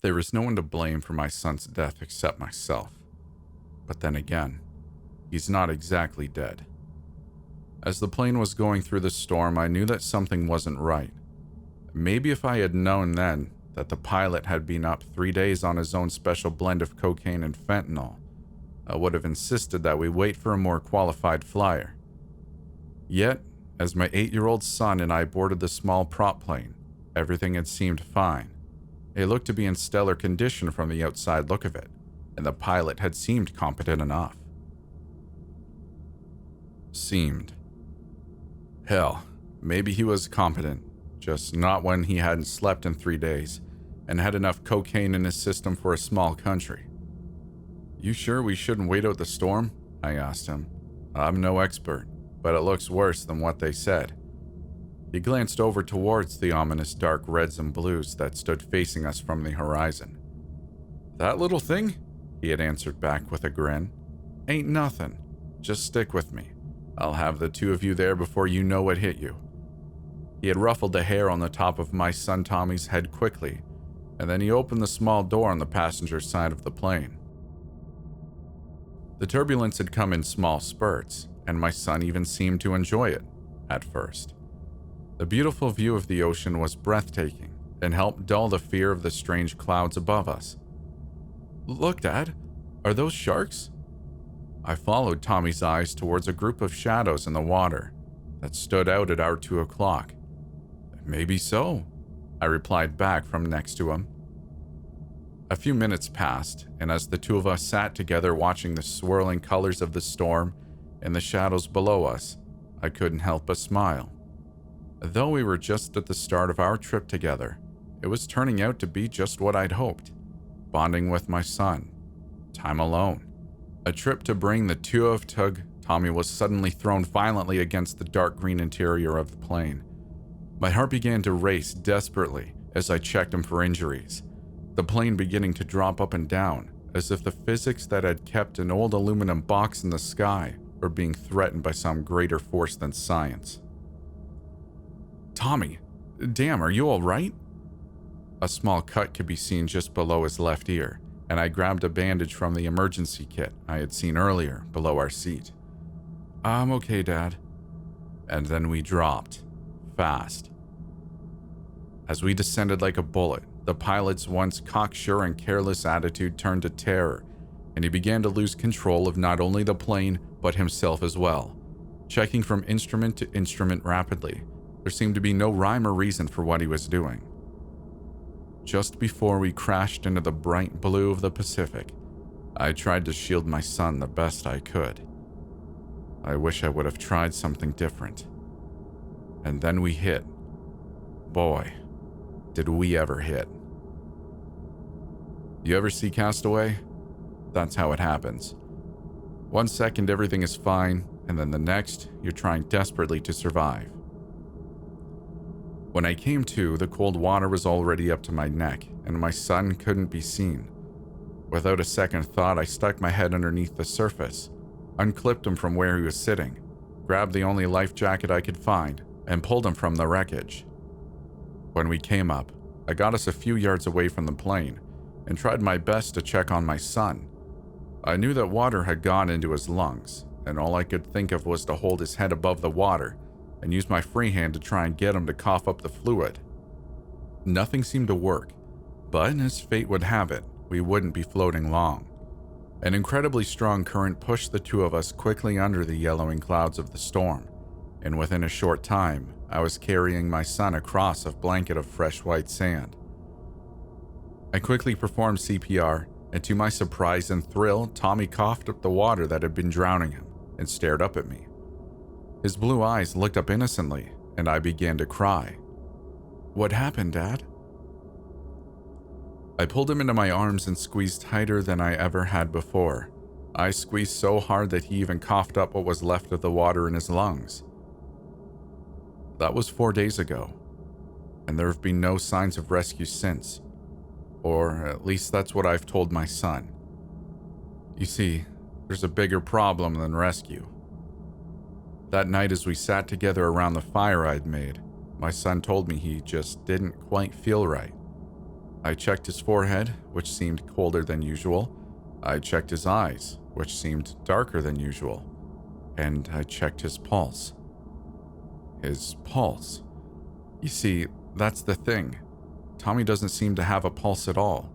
There is no one to blame for my son's death except myself. But then again, he's not exactly dead. As the plane was going through the storm, I knew that something wasn't right. Maybe if I had known then that the pilot had been up 3 days on his own special blend of cocaine and fentanyl, I would have insisted that we wait for a more qualified flyer. Yet, as my 8-year-old son and I boarded the small prop plane, everything had seemed fine. It looked to be in stellar condition from the outside look of it, and the pilot had seemed competent enough. Seemed. Hell, maybe he was competent, just not when he hadn't slept in 3 days and had enough cocaine in his system for a small country. "You sure we shouldn't wait out the storm?" I asked him. "I'm no expert, but it looks worse than what they said." He glanced over towards the ominous dark reds and blues that stood facing us from the horizon. "That little thing?" he had answered back with a grin. "Ain't nothing. Just stick with me. I'll have the two of you there before you know what hit you." He had ruffled the hair on the top of my son Tommy's head quickly, and then he opened the small door on the passenger side of the plane. The turbulence had come in small spurts, and my son even seemed to enjoy it, at first. The beautiful view of the ocean was breathtaking and helped dull the fear of the strange clouds above us. "Look, Dad, are those sharks?" I followed Tommy's eyes towards a group of shadows in the water that stood out at our 2 o'clock. "Maybe so," I replied back from next to him. A few minutes passed, and as the two of us sat together watching the swirling colors of the storm and the shadows below us, I couldn't help but smile. Though we were just at the start of our trip together, it was turning out to be just what I'd hoped. Bonding with my son. Time alone. A trip to bring the two of Tug. Tommy was suddenly thrown violently against the dark green interior of the plane. My heart began to race desperately as I checked him for injuries, the plane beginning to drop up and down, as if the physics that had kept an old aluminum box in the sky were being threatened by some greater force than science. "Tommy, damn, are you all right?" A small cut could be seen just below his left ear, and I grabbed a bandage from the emergency kit I had seen earlier below our seat. "I'm okay, Dad." And then we dropped. Fast. As we descended like a bullet, the pilot's once cocksure and careless attitude turned to terror, and he began to lose control of not only the plane, but himself as well, checking from instrument to instrument rapidly. There seemed to be no rhyme or reason for what he was doing. Just before we crashed into the bright blue of the Pacific, I tried to shield my son the best I could. I wish I would have tried something different. And then we hit. Boy, did we ever hit. You ever see Castaway? That's how it happens. 1 second everything is fine, and then the next, you're trying desperately to survive. When I came to, the cold water was already up to my neck, and my son couldn't be seen. Without a second thought, I stuck my head underneath the surface, unclipped him from where he was sitting, grabbed the only life jacket I could find, and pulled him from the wreckage. When we came up, I got us a few yards away from the plane, and tried my best to check on my son. I knew that water had gone into his lungs, and all I could think of was to hold his head above the water and use my free hand to try and get him to cough up the fluid. Nothing seemed to work, but as fate would have it, we wouldn't be floating long. An incredibly strong current pushed the two of us quickly under the yellowing clouds of the storm, and within a short time, I was carrying my son across a blanket of fresh white sand. I quickly performed CPR, and to my surprise and thrill, Tommy coughed up the water that had been drowning him and stared up at me. His blue eyes looked up innocently, and I began to cry. "What happened, Dad?" I pulled him into my arms and squeezed tighter than I ever had before. I squeezed so hard that he even coughed up what was left of the water in his lungs. That was 4 days ago, and there have been no signs of rescue since. Or at least that's what I've told my son. You see, there's a bigger problem than rescue. That night as we sat together around the fire I'd made, my son told me he just didn't quite feel right. I checked his forehead, which seemed colder than usual. I checked his eyes, which seemed darker than usual. And I checked his pulse. His pulse. You see, that's the thing. Tommy doesn't seem to have a pulse at all.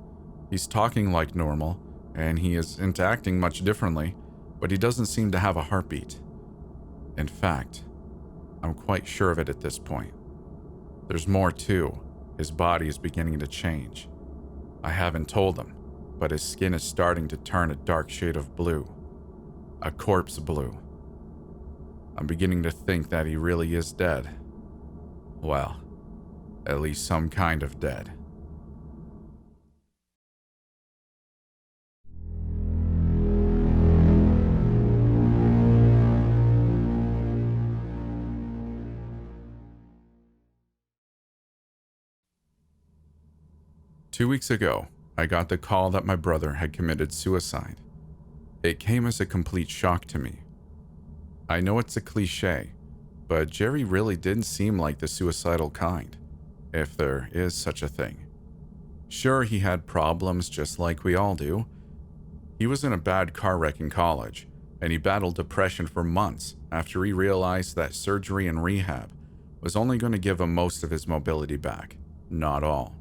He's talking like normal, and he isn't acting much differently, but he doesn't seem to have a heartbeat. In fact, I'm quite sure of it at this point. There's more too. His body is beginning to change. I haven't told him, but his skin is starting to turn a dark shade of blue. A corpse blue. I'm beginning to think that he really is dead. Well, at least some kind of dead. Two weeks ago, I got the call that my brother had committed suicide. It came as a complete shock to me. I know it's a cliche, but Jerry really didn't seem like the suicidal kind, if there is such a thing. Sure, he had problems just like we all do. He was in a bad car wreck in college, and he battled depression for months after he realized that surgery and rehab was only going to give him most of his mobility back, not all.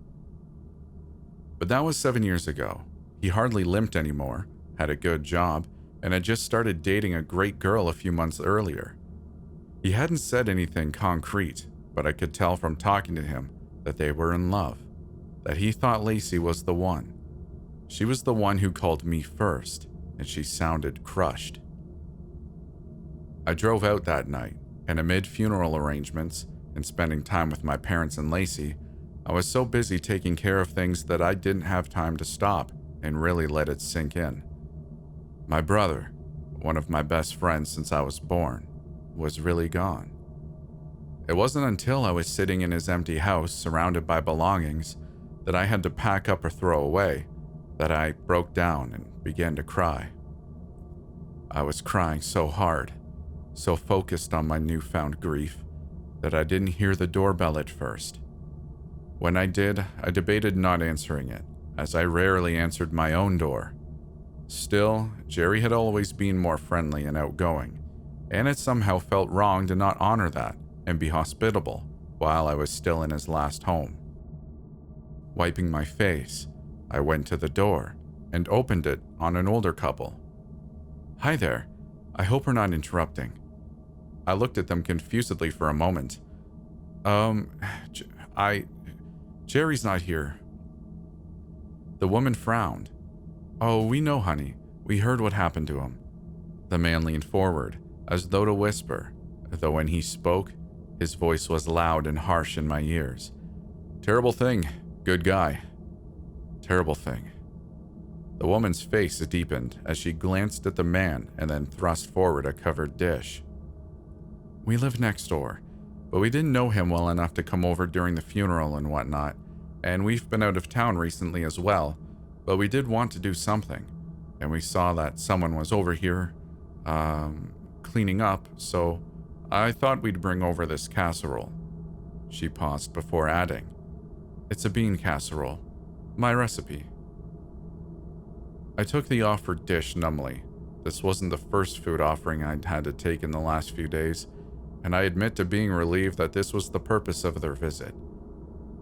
But that was 7 years ago. He hardly limped anymore, had a good job, and had just started dating a great girl a few months earlier. He hadn't said anything concrete, but I could tell from talking to him that they were in love, that he thought Lacey was the one. She was the one who called me first, and she sounded crushed. I drove out that night, and amid funeral arrangements and spending time with my parents and Lacey, I was so busy taking care of things that I didn't have time to stop and really let it sink in. My brother, one of my best friends since I was born, was really gone. It wasn't until I was sitting in his empty house surrounded by belongings that I had to pack up or throw away that I broke down and began to cry. I was crying so hard, so focused on my newfound grief, that I didn't hear the doorbell at first. When I did, I debated not answering it, as I rarely answered my own door. Still, Jerry had always been more friendly and outgoing, and it somehow felt wrong to not honor that and be hospitable while I was still in his last home. Wiping my face, I went to the door and opened it on an older couple. "Hi there, I hope we're not interrupting." I looked at them confusedly for a moment. Jerry's not here." The woman frowned. "Oh, we know, honey. We heard what happened to him." The man leaned forward, as though to whisper, though when he spoke, his voice was loud and harsh in my ears. "Terrible thing. Good guy. Terrible thing." The woman's face deepened as she glanced at the man and then thrust forward a covered dish. "We live next door, but we didn't know him well enough to come over during the funeral and whatnot, and we've been out of town recently as well, but we did want to do something, and we saw that someone was over here, cleaning up, so I thought we'd bring over this casserole." She paused before adding, "It's a bean casserole. My recipe." I took the offered dish numbly. This wasn't the first food offering I'd had to take in the last few days, and I admit to being relieved that this was the purpose of their visit.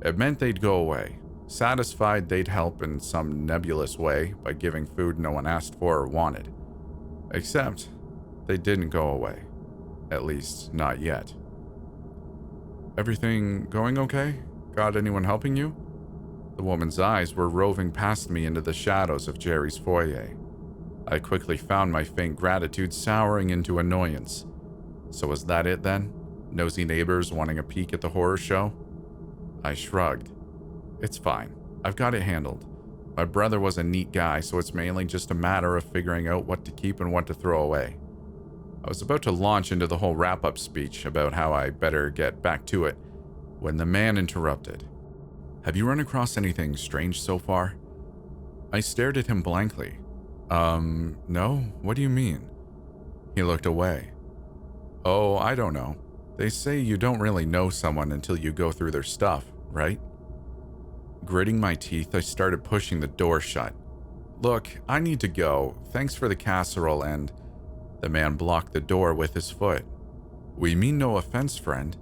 It meant they'd go away, satisfied they'd help in some nebulous way by giving food no one asked for or wanted. Except, they didn't go away. At least, not yet. "Everything going okay? Got anyone helping you?" The woman's eyes were roving past me into the shadows of Jerry's foyer. I quickly found my faint gratitude souring into annoyance. So was that it then? Nosy neighbors wanting a peek at the horror show? I shrugged. "It's fine. I've got it handled. My brother was a neat guy, so it's mainly just a matter of figuring out what to keep and what to throw away." I was about to launch into the whole wrap-up speech about how I better get back to it when the man interrupted. "Have you run across anything strange so far?" I stared at him blankly. No? What do you mean?" He looked away. "Oh, I don't know. They say you don't really know someone until you go through their stuff, right?" Gritting my teeth, I started pushing the door shut. "Look, I need to go. Thanks for the casserole," and the man blocked the door with his foot. "We mean no offense, friend.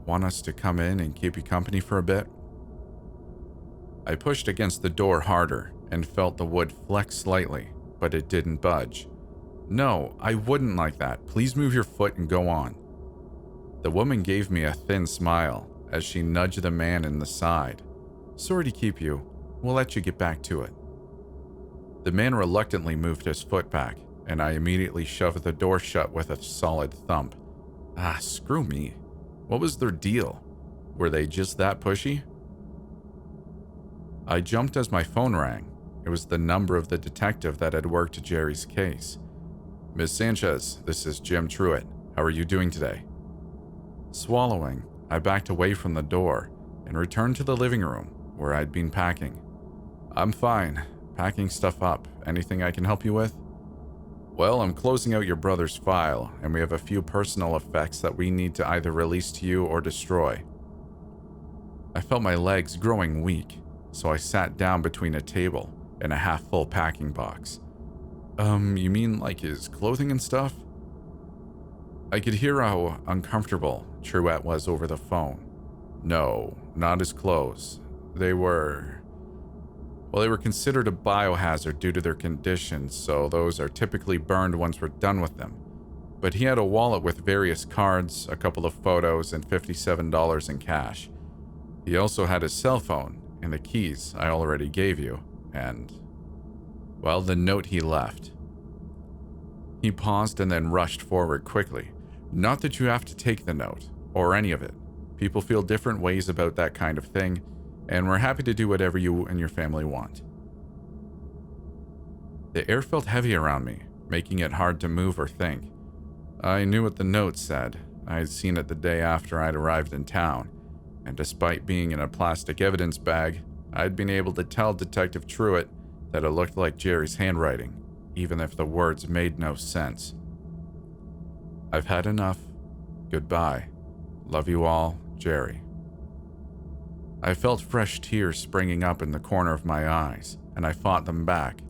Want us to come in and keep you company for a bit?" I pushed against the door harder and felt the wood flex slightly, but it didn't budge. "No, I wouldn't like that. Please move your foot and go on." The woman gave me a thin smile as she nudged the man in the side. "Sorry to keep you. We'll let you get back to it." The man reluctantly moved his foot back, and I immediately shoved the door shut with a solid thump. Screw me. What was their deal? Were they just that pushy? I jumped as my phone rang. It was the number of the detective that had worked Jerry's case. "Miss Sanchez, this is Jim Truitt. How are you doing today?" Swallowing, I backed away from the door and returned to the living room where I'd been packing. "I'm fine. Packing stuff up. Anything I can help you with?" "Well, I'm closing out your brother's file, and we have a few personal effects that we need to either release to you or destroy." I felt my legs growing weak, so I sat down between a table and a half-full packing box. You mean like his clothing and stuff?" I could hear how uncomfortable Truitt was over the phone. "No, not his clothes. They were considered a biohazard due to their condition, so those are typically burned once we're done with them. But he had a wallet with various cards, a couple of photos, and $57 in cash. He also had his cell phone and the keys I already gave you, and, well, the note he left." He paused and then rushed forward quickly. "Not that you have to take the note, or any of it. People feel different ways about that kind of thing, and we're happy to do whatever you and your family want." The air felt heavy around me, making it hard to move or think. I knew what the note said. I had seen it the day after I'd arrived in town, and despite being in a plastic evidence bag, I'd been able to tell Detective Truitt that it looked like Jerry's handwriting, even if the words made no sense. "I've had enough. Goodbye. Love you all, Jerry." I felt fresh tears springing up in the corner of my eyes, and I fought them back.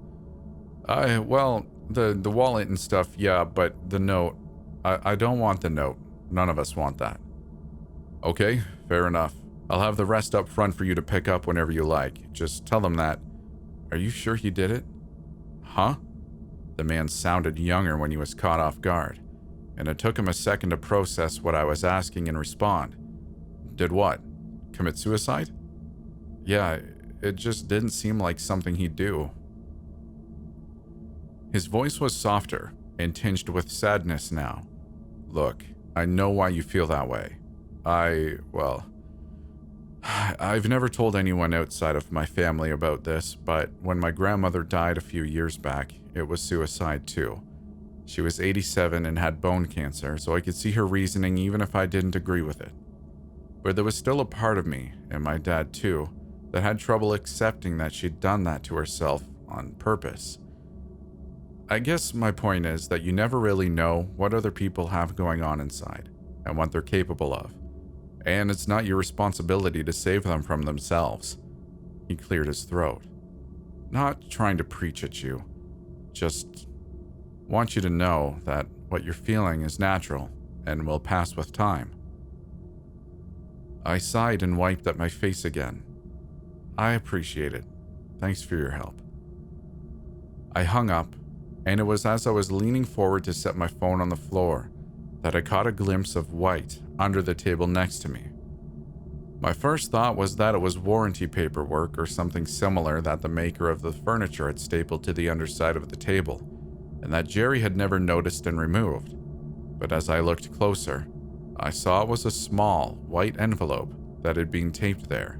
The wallet and stuff, yeah, but the note, I don't want the note. None of us want that." "Okay, fair enough. I'll have the rest up front for you to pick up whenever you like. Just tell them that." "Are you sure he did it?" "Huh?" The man sounded younger when he was caught off guard, and it took him a second to process what I was asking and respond. "Did what? Commit suicide?" "Yeah, it just didn't seem like something he'd do." His voice was softer and tinged with sadness now. "Look, I know why you feel that way. I've never told anyone outside of my family about this, but when my grandmother died a few years back, it was suicide too. She was 87 and had bone cancer, so I could see her reasoning even if I didn't agree with it. But there was still a part of me, and my dad too, that had trouble accepting that she'd done that to herself on purpose. I guess my point is that you never really know what other people have going on inside and what they're capable of, and it's not your responsibility to save them from themselves." He cleared his throat. "Not trying to preach at you, just want you to know that what you're feeling is natural and will pass with time." I sighed and wiped at my face again. "I appreciate it. Thanks for your help." I hung up, and it was as I was leaning forward to set my phone on the floor that I caught a glimpse of white under the table next to me. My first thought was that it was warranty paperwork or something similar that the maker of the furniture had stapled to the underside of the table, and that Jerry had never noticed and removed. But as I looked closer, I saw it was a small, white envelope that had been taped there.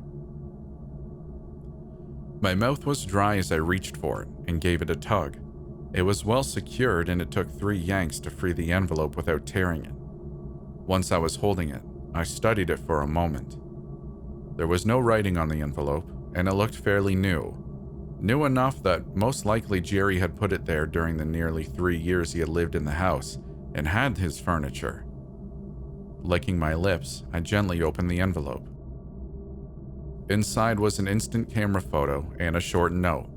My mouth was dry as I reached for it and gave it a tug. It was well secured, and it took 3 yanks to free the envelope without tearing it. Once I was holding it, I studied it for a moment. There was no writing on the envelope, and it looked fairly new. New enough that most likely Jerry had put it there during the nearly 3 years he had lived in the house and had his furniture. Licking my lips, I gently opened the envelope. Inside was an instant camera photo and a short note.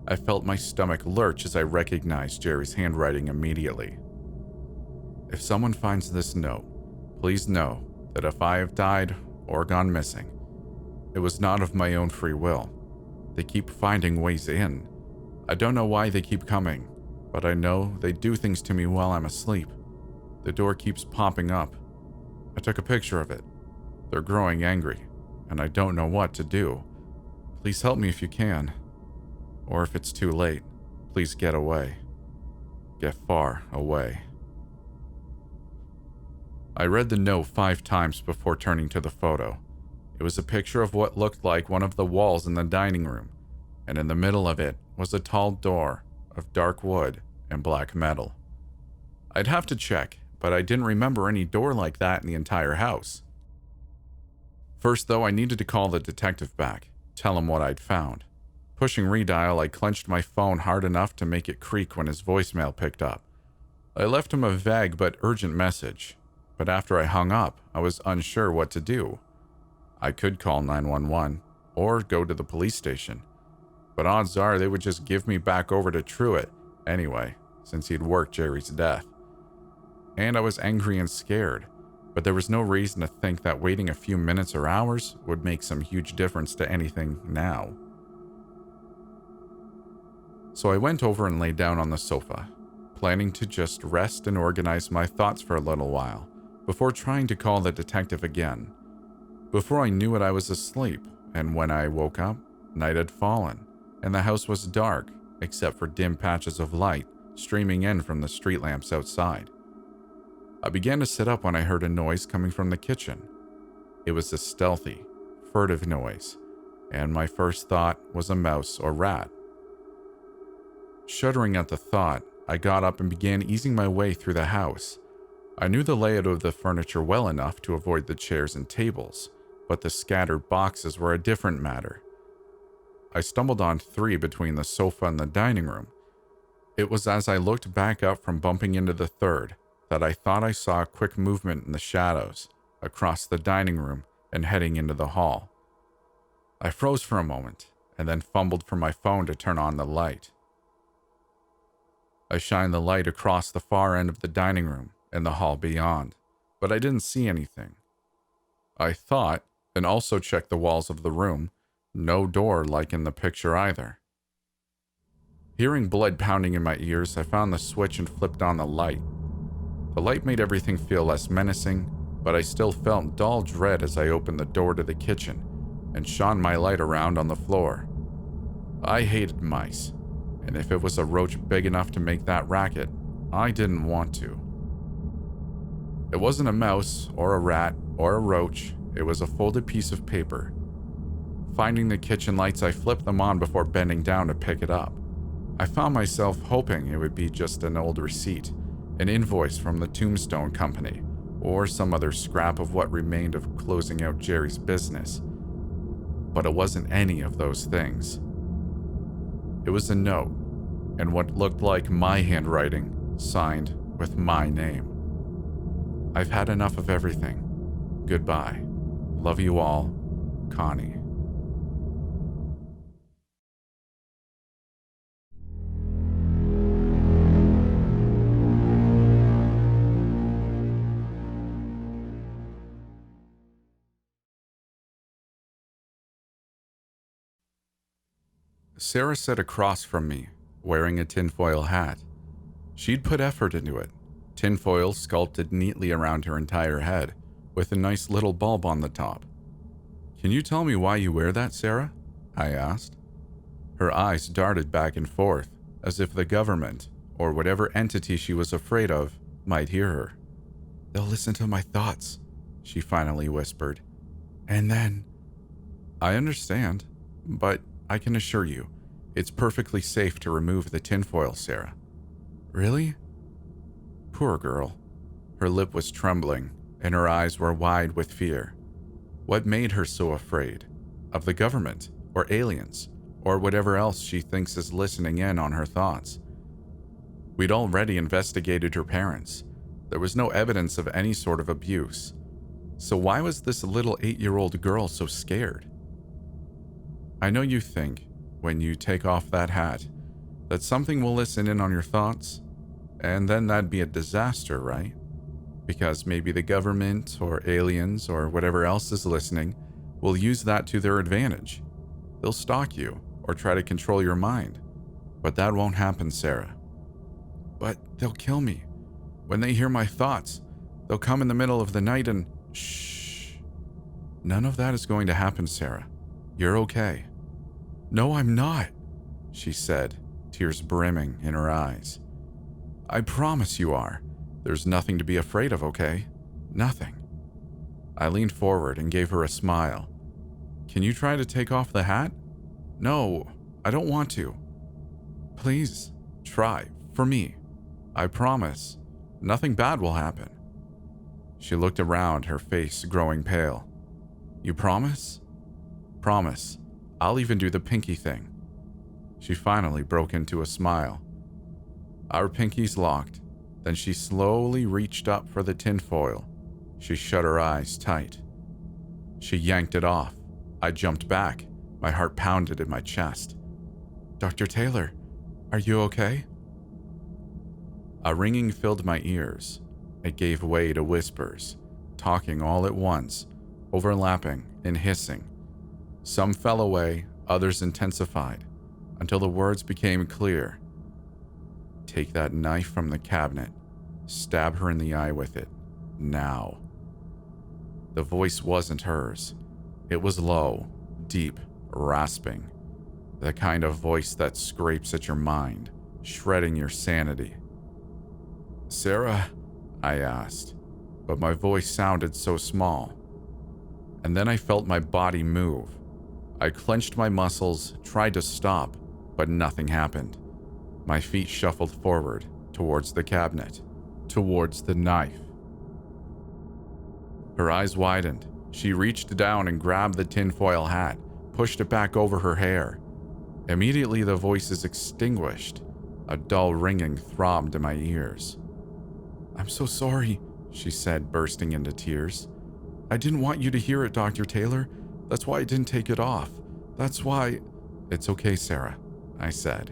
I felt my stomach lurch as I recognized Jerry's handwriting immediately. If someone finds this note, please know that if I have died or gone missing, it was not of my own free will. They keep finding ways in. I don't know why they keep coming, but I know they do things to me while I'm asleep. The door keeps popping up. I took a picture of it. They're growing angry, and I don't know what to do. Please help me if you can. Or if it's too late, please get away. Get far away. I read the note 5 times before turning to the photo. It was a picture of what looked like one of the walls in the dining room, and in the middle of it was a tall door of dark wood and black metal. I'd have to check, but I didn't remember any door like that in the entire house. First, though, I needed to call the detective back, tell him what I'd found. Pushing redial, I clenched my phone hard enough to make it creak when his voicemail picked up. I left him a vague but urgent message, but after I hung up, I was unsure what to do. I could call 911 or go to the police station, but odds are they would just give me back over to Truett anyway, since he'd worked Jerry's death. And I was angry and scared, but there was no reason to think that waiting a few minutes or hours would make some huge difference to anything now. So I went over and lay down on the sofa, planning to just rest and organize my thoughts for a little while, before trying to call the detective again. Before I knew it, I was asleep, and when I woke up, night had fallen, and the house was dark, except for dim patches of light streaming in from the street lamps outside. I began to sit up when I heard a noise coming from the kitchen. It was a stealthy, furtive noise, and my first thought was a mouse or rat. Shuddering at the thought, I got up and began easing my way through the house. I knew the layout of the furniture well enough to avoid the chairs and tables, but the scattered boxes were a different matter. I stumbled on 3 between the sofa and the dining room. It was as I looked back up from bumping into the 3rd that I thought I saw a quick movement in the shadows across the dining room and heading into the hall. I froze for a moment and then fumbled for my phone to turn on the light. I shined the light across the far end of the dining room and the hall beyond, but I didn't see anything. I thought, and also checked the walls of the room, no door like in the picture either. Hearing blood pounding in my ears, I found the switch and flipped on the light. The light made everything feel less menacing, but I still felt dull dread as I opened the door to the kitchen and shone my light around on the floor. I hated mice, and if it was a roach big enough to make that racket, I didn't want to. It wasn't a mouse or a rat or a roach, it was a folded piece of paper. Finding the kitchen lights, I flipped them on before bending down to pick it up. I found myself hoping it would be just an old receipt, an invoice from the tombstone company, or some other scrap of what remained of closing out Jerry's business. But it wasn't any of those things. It was a note, and what looked like my handwriting, signed with my name. I've had enough of everything. Goodbye. Love you all, Connie. Sarah sat across from me, wearing a tinfoil hat. She'd put effort into it, tinfoil sculpted neatly around her entire head, with a nice little bulb on the top. "Can you tell me why you wear that, Sarah?" I asked. Her eyes darted back and forth, as if the government, or whatever entity she was afraid of, might hear her. "They'll listen to my thoughts," she finally whispered. "And then—" "I understand, but I can assure you, it's perfectly safe to remove the tinfoil, Sarah." "Really?" Poor girl. Her lip was trembling, and her eyes were wide with fear. What made her so afraid? Of the government, or aliens, or whatever else she thinks is listening in on her thoughts? We'd already investigated her parents. There was no evidence of any sort of abuse. So why was this little 8-year-old girl so scared? I know you think, when you take off that hat, that something will listen in on your thoughts, and then that'd be a disaster, right? Because maybe the government or aliens or whatever else is listening will use that to their advantage. They'll stalk you or try to control your mind. But that won't happen, Sarah. But they'll kill me. When they hear my thoughts, they'll come in the middle of the night and... Shh. None of that is going to happen, Sarah. You're okay. No, I'm not, she said, tears brimming in her eyes. I promise you are. There's nothing to be afraid of, okay? Nothing. I leaned forward and gave her a smile. Can you try to take off the hat? No, I don't want to. Please, try, for me. I promise. Nothing bad will happen. She looked around, her face growing pale. You promise? Promise. I'll even do the pinky thing. She finally broke into a smile. Our pinkies locked. Then she slowly reached up for the tinfoil. She shut her eyes tight. She yanked it off. I jumped back. My heart pounded in my chest. Dr. Taylor, are you okay? A ringing filled my ears. It gave way to whispers, talking all at once, overlapping and hissing. Some fell away, others intensified, until the words became clear. Take that knife from the cabinet. Stab her in the eye with it. Now. The voice wasn't hers. It was low, deep, rasping. The kind of voice that scrapes at your mind, shredding your sanity. Sarah, I asked, but my voice sounded so small. And then I felt my body move. I clenched my muscles, tried to stop, but nothing happened. My feet shuffled forward, towards the cabinet, towards the knife. Her eyes widened. She reached down and grabbed the tinfoil hat, pushed it back over her hair. Immediately the voice is extinguished. A dull ringing throbbed in my ears. I'm so sorry, she said, bursting into tears. I didn't want you to hear it, Dr. Taylor. That's why I didn't take it off. That's why... It's okay, Sarah, I said.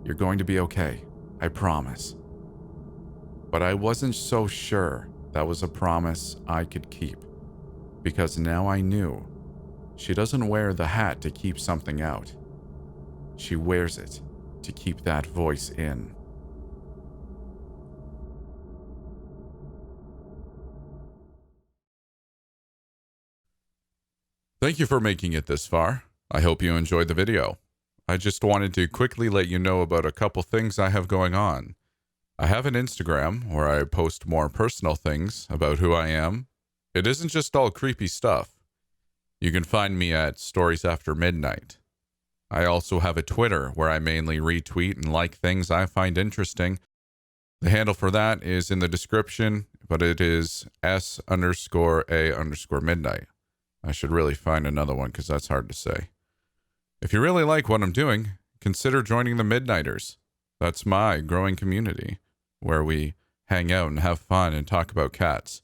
You're going to be okay. I promise. But I wasn't so sure that was a promise I could keep. Because now I knew. She doesn't wear the hat to keep something out. She wears it to keep that voice in. Thank you for making it this far. I hope you enjoyed the video. I just wanted to quickly let you know about a couple things I have going on. I have an Instagram where I post more personal things about who I am. It isn't just all creepy stuff. You can find me at Stories After Midnight. I also have a Twitter where I mainly retweet and like things I find interesting. The handle for that is in the description, but it is S_A_midnight. I should really find another one because that's hard to say. If you really like what I'm doing, consider joining the Midnighters. That's my growing community where we hang out and have fun and talk about cats.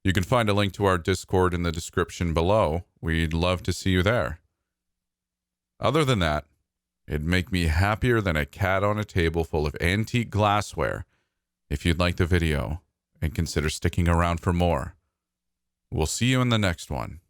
You can find a link to our Discord in the description below. We'd love to see you there. Other than that, it'd make me happier than a cat on a table full of antique glassware if you'd like the video and consider sticking around for more. We'll see you in the next one.